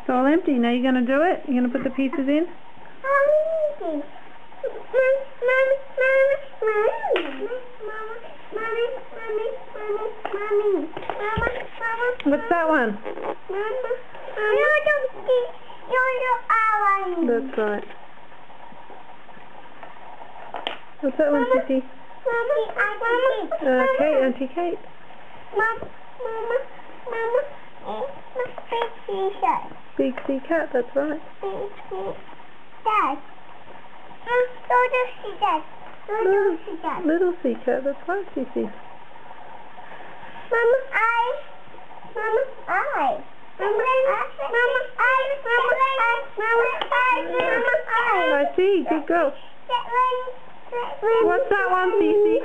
It's all empty. Now you're going to do it? You're going to put the pieces in? What's that one? That's right. What's that one, Sissy? Kate, Auntie Kate. Big sea cat, that's right. Little sea cat, that's right, Sissy. I see, good girl. What's that one, Cece?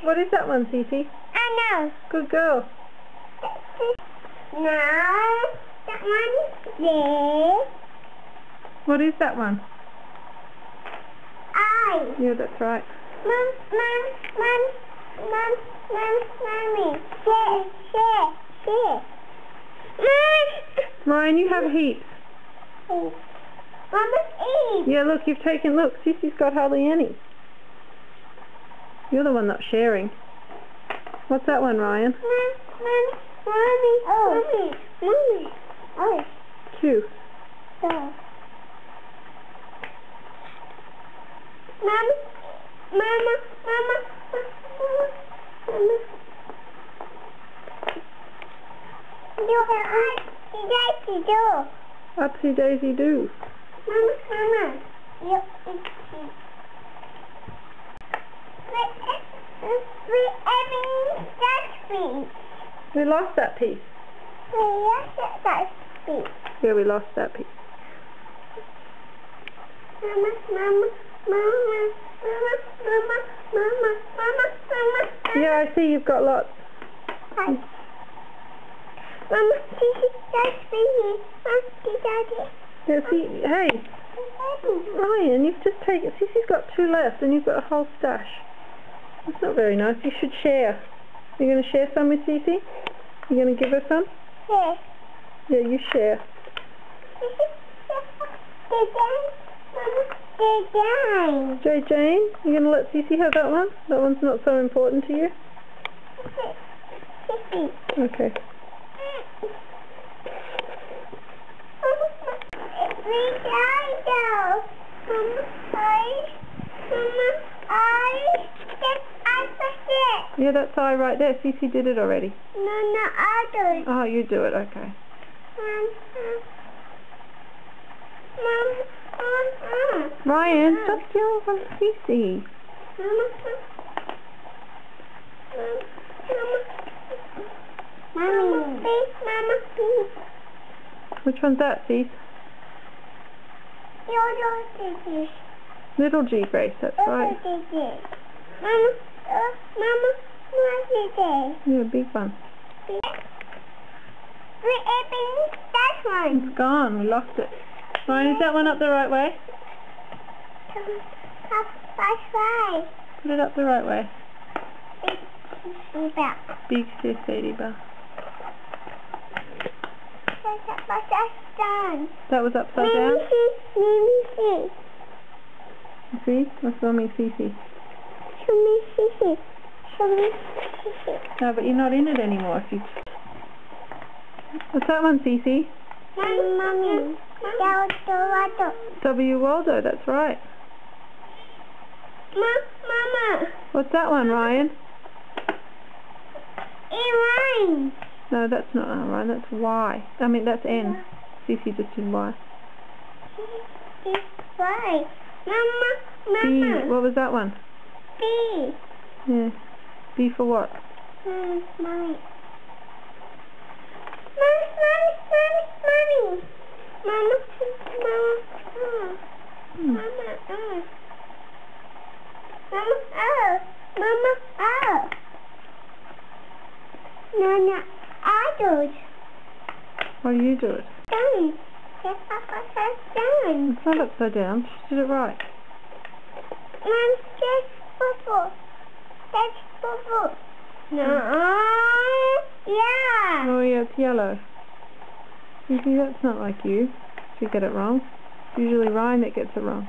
What is that one, Cece? I know. Good girl. Now, that one there. What is that one? I. Yeah, that's right. Mommy. Share. Ryan, you have heaps. Mama, eat. Yeah, look, you've taken, look, Sissy's got hardly any. You're the one not sharing. What's that one, Ryan? Mommy. Oh. Two. So. Mama. Upsy daisy do. Mama. We lost that piece. Yeah, we lost that piece. Mama. Yeah, I see you've got lots. Mama, that's me. Daddy. Yeah, see, hey, Ryan, you've just taken, Sissy's got two left and you've got a whole stash. That's not very nice. You should share. You're going to share some with Sissy? You're going to give her some? Yes. Yeah, you share. Jane, you're going to let Sissy have that one? That one's not so important to you? Okay. Yeah, that's I right there. Sissy did it already. No, I do it. Oh, you do it, okay. Ryan, stop stealing from Sissy. Mama, please. Which one's that, Sis? Little G, Grace, that's right. Mama, Yeah, big one. That one. It's gone, we lost it. Ryan, is that one up the right way? That's right. Put it up the right way. Back. Big sis, ladybug. That's done. That was upside down? See. See? That's mommy Sissy. Show me Sissy. No, but you're not in it anymore. If you... What's that one, Sissy? Mommy. Waldo. W. Waldo, that's right. Mama. What's that one, Ryan? Ryan. No, that's not Ryan, that's Y. I mean, that's N. Sissy just did Y. Y. Mama. B. What was that one? B. Yeah. B for what? Mommy. No, I do it. Why do you do it? Done. Yes, Papa says done. It's not upside down. She did it right. Mom, that's purple. No. Yeah. Oh yeah, it's yellow. Cece, that's not like you to get it wrong. It's usually Ryan that gets it wrong.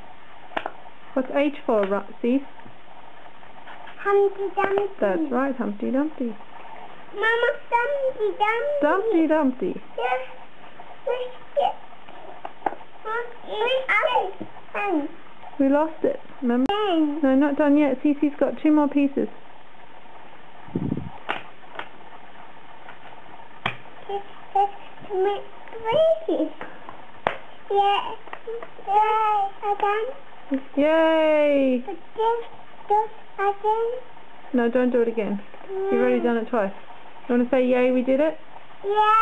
What's H for, Cece? Humpty Dumpty. That's right, Humpty Dumpty. Mama, Humpty Dumpty. Dumpty Dumpty. Yes. We lost it, remember? No, not done yet. Cece's got 2 more pieces. Yeah. I done. Yay! But this again. No, don't do it again. You've already done it twice. You want to say yay, we did it? Yeah.